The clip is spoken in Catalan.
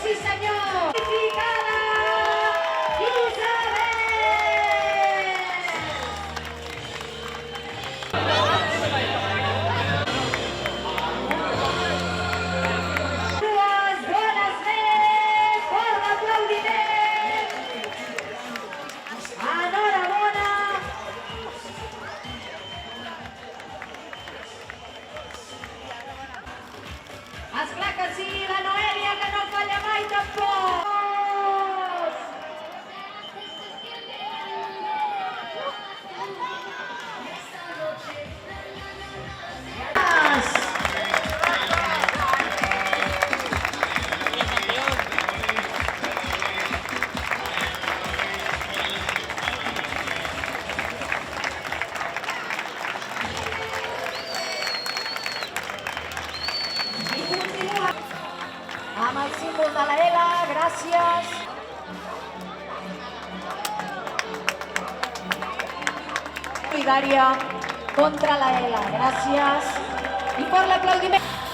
sí senyor! Ficada Isabel! Dues dones més per l'aplaudiment! Enhorabona! Esclar que sí, la Noèlia, que no falla mai tampoc! I continua amb el símbol de la L, gràcies. Solidària contra la L, gràcies. I per l'aplaudiment.